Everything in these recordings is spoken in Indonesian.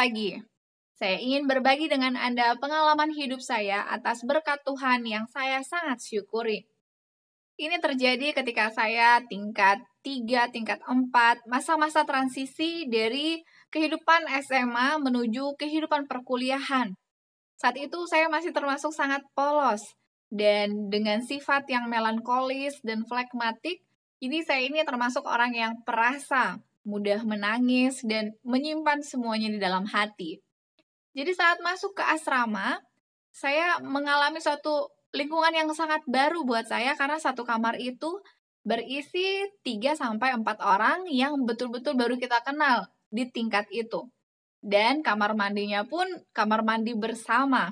pagi. Saya ingin berbagi dengan Anda pengalaman hidup saya atas berkat Tuhan yang saya sangat syukuri. Ini terjadi ketika saya tingkat 3, tingkat 4, masa-masa transisi dari kehidupan SMA menuju kehidupan perkuliahan. Saat itu saya masih termasuk sangat polos dan dengan sifat yang melankolis dan flekmatik, jadi saya ini termasuk orang yang perasa, mudah menangis dan menyimpan semuanya di dalam hati. Jadi saat masuk ke asrama, saya mengalami suatu lingkungan yang sangat baru buat saya karena satu kamar itu berisi 3-4 orang yang betul-betul baru kita kenal di tingkat itu. Dan kamar mandinya pun kamar mandi bersama.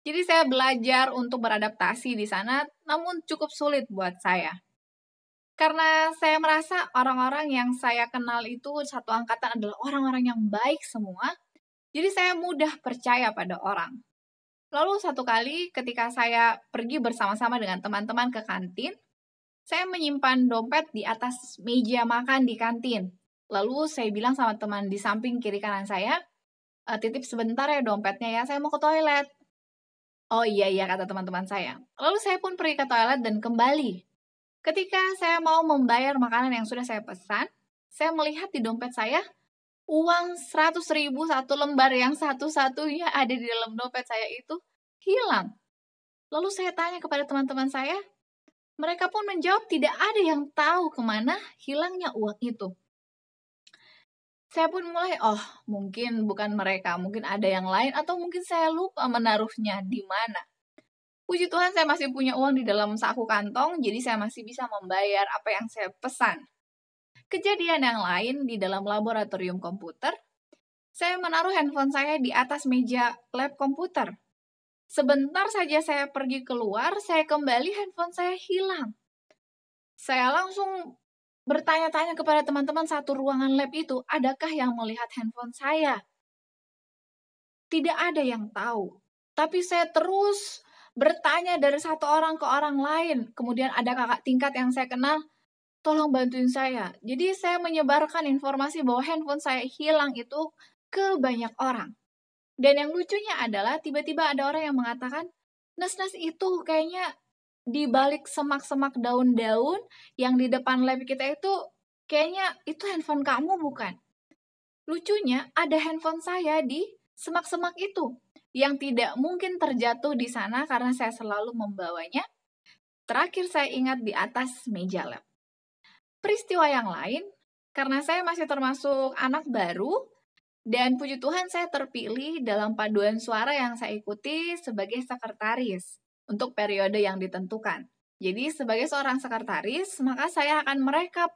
Jadi saya belajar untuk beradaptasi di sana, namun cukup sulit buat saya. Karena saya merasa orang-orang yang saya kenal itu satu angkatan adalah orang-orang yang baik semua, jadi saya mudah percaya pada orang. Lalu satu kali ketika saya pergi bersama-sama dengan teman-teman ke kantin, saya menyimpan dompet di atas meja makan di kantin. Lalu saya bilang sama teman di samping kiri kanan saya, titip sebentar ya dompetnya ya, saya mau ke toilet. Oh iya, kata teman-teman saya. Lalu saya pun pergi ke toilet dan kembali. Ketika saya mau membayar makanan yang sudah saya pesan, saya melihat di dompet saya, uang 100.000 satu lembar yang satu-satunya ada di dalam dompet saya itu hilang. Lalu saya tanya kepada teman-teman saya, mereka pun menjawab tidak ada yang tahu kemana hilangnya uang itu. Saya pun mulai, mungkin bukan mereka, mungkin ada yang lain, atau mungkin saya lupa menaruhnya di mana. Puji Tuhan saya masih punya uang di dalam saku kantong, jadi saya masih bisa membayar apa yang saya pesan. Kejadian yang lain di dalam laboratorium komputer, saya menaruh handphone saya di atas meja lab komputer. Sebentar saja saya pergi keluar, saya kembali handphone saya hilang. Saya langsung bertanya-tanya kepada teman-teman satu ruangan lab itu, adakah yang melihat handphone saya? Tidak ada yang tahu. Tapi saya terus bertanya dari satu orang ke orang lain. Kemudian ada kakak tingkat yang saya kenal, tolong bantuin saya. Jadi saya menyebarkan informasi bahwa handphone saya hilang itu ke banyak orang. Dan yang lucunya adalah tiba-tiba ada orang yang mengatakan, Nes itu kayaknya di balik semak-semak daun-daun yang di depan lab kita itu, kayaknya itu handphone kamu bukan? Lucunya ada handphone saya di semak-semak itu, yang tidak mungkin terjatuh di sana karena saya selalu membawanya. Terakhir saya ingat di atas meja lab. Peristiwa yang lain, karena saya masih termasuk anak baru, dan puji Tuhan saya terpilih dalam paduan suara yang saya ikuti sebagai sekretaris untuk periode yang ditentukan. Jadi sebagai seorang sekretaris, maka saya akan merekap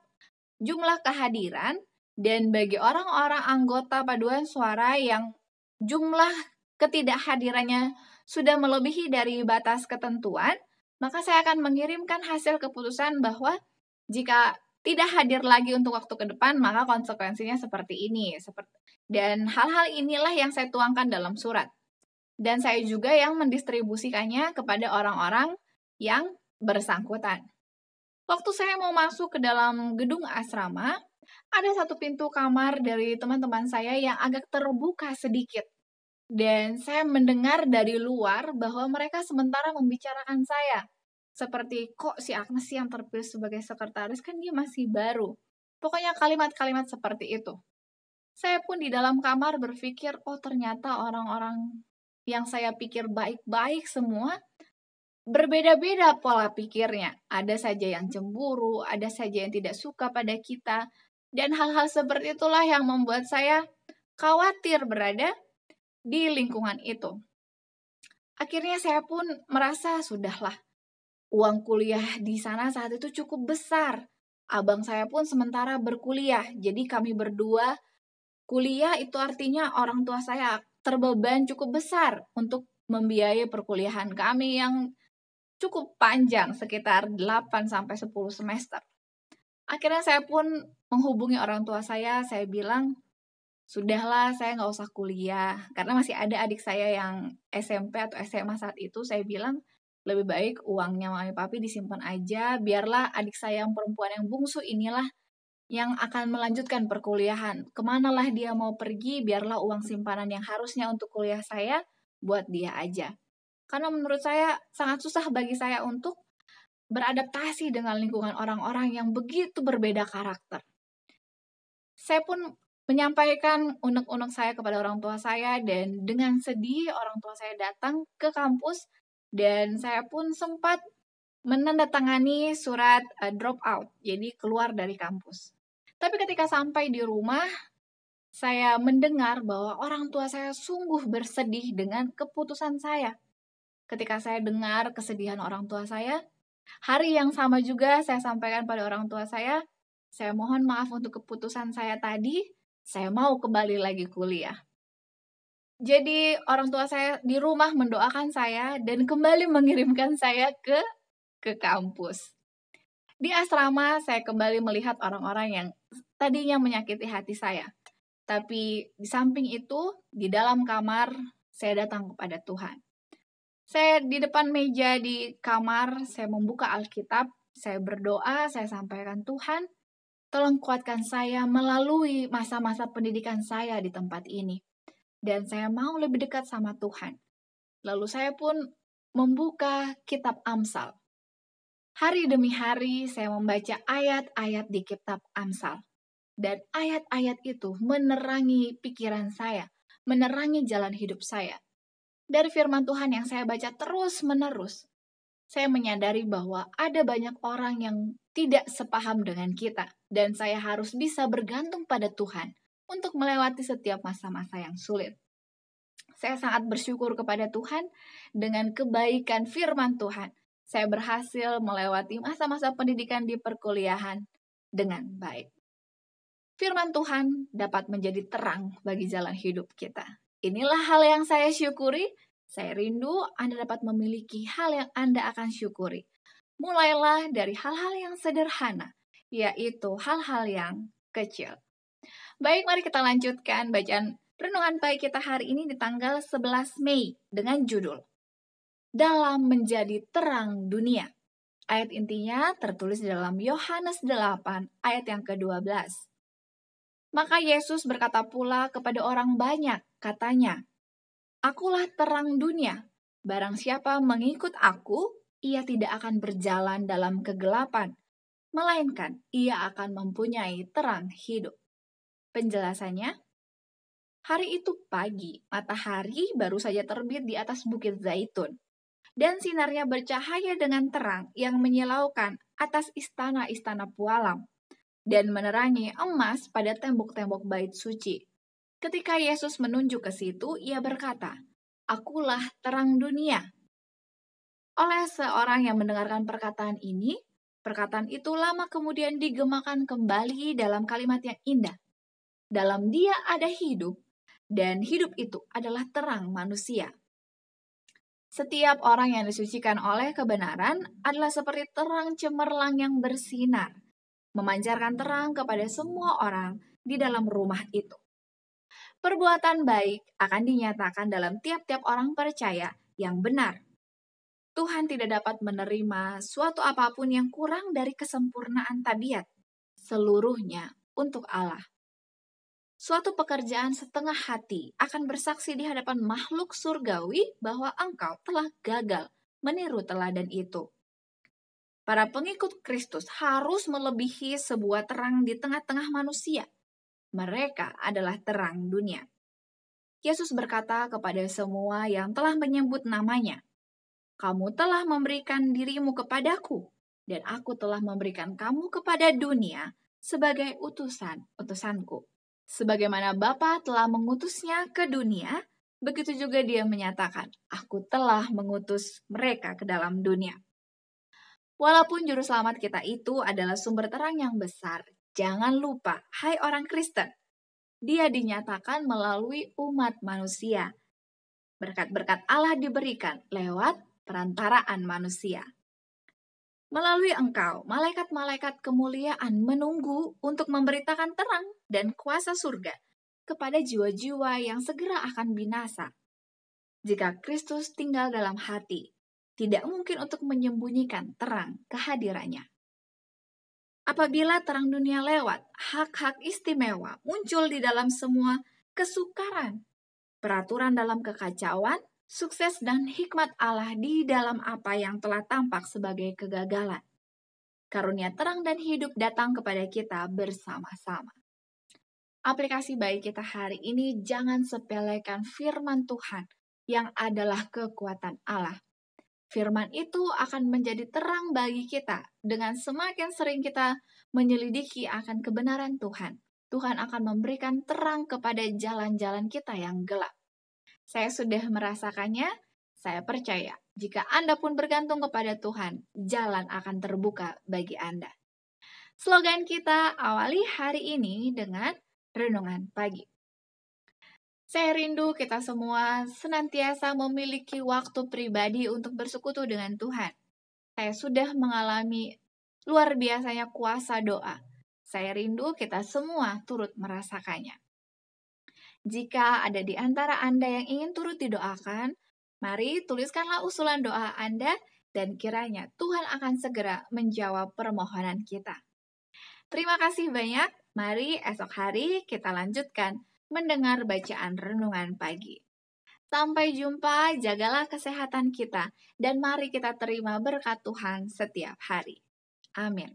jumlah kehadiran dan bagi orang-orang anggota paduan suara yang jumlah ketidakhadirannya sudah melebihi dari batas ketentuan, maka saya akan mengirimkan hasil keputusan bahwa jika tidak hadir lagi untuk waktu ke depan, maka konsekuensinya seperti ini. Dan hal-hal inilah yang saya tuangkan dalam surat. Dan saya juga yang mendistribusikannya kepada orang-orang yang bersangkutan. Waktu saya mau masuk ke dalam gedung asrama, ada satu pintu kamar dari teman-teman saya yang agak terbuka sedikit. Dan saya mendengar dari luar bahwa mereka sementara membicarakan saya. Seperti, kok si Agnes yang terpilih sebagai sekretaris, kan dia masih baru. Pokoknya kalimat-kalimat seperti itu. Saya pun di dalam kamar berpikir, ternyata orang-orang yang saya pikir baik-baik semua, berbeda-beda pola pikirnya. Ada saja yang cemburu, ada saja yang tidak suka pada kita, dan hal-hal seperti itulah yang membuat saya khawatir berada di lingkungan itu. Akhirnya saya pun merasa, sudahlah, uang kuliah di sana saat itu cukup besar. Abang saya pun sementara berkuliah, jadi kami berdua kuliah itu artinya orang tua saya terbeban cukup besar untuk membiayai perkuliahan kami yang cukup panjang, sekitar 8-10 semester. Akhirnya saya pun menghubungi orang tua saya bilang, sudahlah saya nggak usah kuliah, karena masih ada adik saya yang SMP atau SMA saat itu, saya bilang, lebih baik uangnya mami papi disimpan aja, biarlah adik saya yang perempuan yang bungsu inilah yang akan melanjutkan perkuliahan. Kemanalah dia mau pergi, biarlah uang simpanan yang harusnya untuk kuliah saya, buat dia aja. Karena menurut saya sangat susah bagi saya untuk beradaptasi dengan lingkungan orang-orang yang begitu berbeda karakter. Saya pun menyampaikan unek-unek saya kepada orang tua saya, dan dengan sedih orang tua saya datang ke kampus dan saya pun sempat menandatangani surat drop out, jadi keluar dari kampus. Tapi ketika sampai di rumah, saya mendengar bahwa orang tua saya sungguh bersedih dengan keputusan saya. Ketika saya dengar kesedihan orang tua saya, hari yang sama juga saya sampaikan pada orang tua saya mohon maaf untuk keputusan saya tadi, saya mau kembali lagi kuliah. Jadi orang tua saya di rumah mendoakan saya dan kembali mengirimkan saya ke kampus. Di asrama saya kembali melihat orang-orang yang tadinya menyakiti hati saya. Tapi di samping itu, di dalam kamar saya datang kepada Tuhan. Saya di depan meja di kamar, saya membuka Alkitab, saya berdoa, saya sampaikan, Tuhan, tolong kuatkan saya melalui masa-masa pendidikan saya di tempat ini. Dan saya mau lebih dekat sama Tuhan. Lalu saya pun membuka kitab Amsal. Hari demi hari saya membaca ayat-ayat di kitab Amsal. Dan ayat-ayat itu menerangi pikiran saya, menerangi jalan hidup saya. Dari firman Tuhan yang saya baca terus-menerus, saya menyadari bahwa ada banyak orang yang tidak sepaham dengan kita, dan saya harus bisa bergantung pada Tuhan untuk melewati setiap masa-masa yang sulit. Saya sangat bersyukur kepada Tuhan dengan kebaikan firman Tuhan. Saya berhasil melewati masa-masa pendidikan di perkuliahan dengan baik. Firman Tuhan dapat menjadi terang bagi jalan hidup kita. Inilah hal yang saya syukuri. Saya rindu Anda dapat memiliki hal yang Anda akan syukuri. Mulailah dari hal-hal yang sederhana, yaitu hal-hal yang kecil. Baik, mari kita lanjutkan bacaan renungan pagi kita hari ini di tanggal 11 Mei dengan judul Dalam Menjadi Terang Dunia. Ayat intinya tertulis di dalam Yohanes 8 ayat yang ke-12. Maka Yesus berkata pula kepada orang banyak, katanya, Akulah terang dunia. Barang siapa mengikut aku, ia tidak akan berjalan dalam kegelapan, melainkan ia akan mempunyai terang hidup. Penjelasannya, hari itu pagi, matahari baru saja terbit di atas bukit Zaitun, dan sinarnya bercahaya dengan terang yang menyilaukan atas istana-istana pualam, dan menerangi emas pada tembok-tembok bait suci. Ketika Yesus menunjuk ke situ, ia berkata, Akulah terang dunia. Oleh seorang yang mendengarkan perkataan ini, perkataan itu lama kemudian digemakan kembali dalam kalimat yang indah. Dalam dia ada hidup, dan hidup itu adalah terang manusia. Setiap orang yang disucikan oleh kebenaran adalah seperti terang cemerlang yang bersinar, memancarkan terang kepada semua orang di dalam rumah itu. Perbuatan baik akan dinyatakan dalam tiap-tiap orang percaya yang benar. Tuhan tidak dapat menerima suatu apapun yang kurang dari kesempurnaan tabiat, seluruhnya untuk Allah. Suatu pekerjaan setengah hati akan bersaksi di hadapan makhluk surgawi bahwa engkau telah gagal meniru teladan itu. Para pengikut Kristus harus melebihi sebuah terang di tengah-tengah manusia. Mereka adalah terang dunia. Yesus berkata kepada semua yang telah menyebut namanya, Kamu telah memberikan dirimu kepadaku, dan aku telah memberikan kamu kepada dunia sebagai utusan-utusanku. Sebagaimana Bapa telah mengutusnya ke dunia, begitu juga dia menyatakan, Aku telah mengutus mereka ke dalam dunia. Walaupun juru selamat kita itu adalah sumber terang yang besar, jangan lupa, hai orang Kristen, dia dinyatakan melalui umat manusia. Berkat-berkat Allah diberikan lewat perantaraan manusia. Melalui engkau, malaikat-malaikat kemuliaan menunggu untuk memberitakan terang dan kuasa surga kepada jiwa-jiwa yang segera akan binasa. Jika Kristus tinggal dalam hati, tidak mungkin untuk menyembunyikan terang kehadirannya. Apabila terang dunia lewat, hak-hak istimewa muncul di dalam semua kesukaran, peraturan dalam kekacauan, sukses dan hikmat Allah di dalam apa yang telah tampak sebagai kegagalan. Karunia terang dan hidup datang kepada kita bersama-sama. Aplikasi baik kita hari ini, jangan sepelekan firman Tuhan yang adalah kekuatan Allah. Firman itu akan menjadi terang bagi kita. Dengan semakin sering kita menyelidiki akan kebenaran Tuhan, Tuhan akan memberikan terang kepada jalan-jalan kita yang gelap. Saya sudah merasakannya, saya percaya jika Anda pun bergantung kepada Tuhan, jalan akan terbuka bagi Anda. Slogan kita awali hari ini dengan renungan pagi. Saya rindu kita semua senantiasa memiliki waktu pribadi untuk bersekutu dengan Tuhan. Saya sudah mengalami luar biasanya kuasa doa. Saya rindu kita semua turut merasakannya. Jika ada di antara Anda yang ingin turut didoakan, mari tuliskanlah usulan doa Anda dan kiranya Tuhan akan segera menjawab permohonan kita. Terima kasih banyak. Mari esok hari kita lanjutkan mendengar bacaan renungan pagi. Sampai jumpa, jagalah kesehatan kita, dan mari kita terima berkat Tuhan setiap hari. Amin.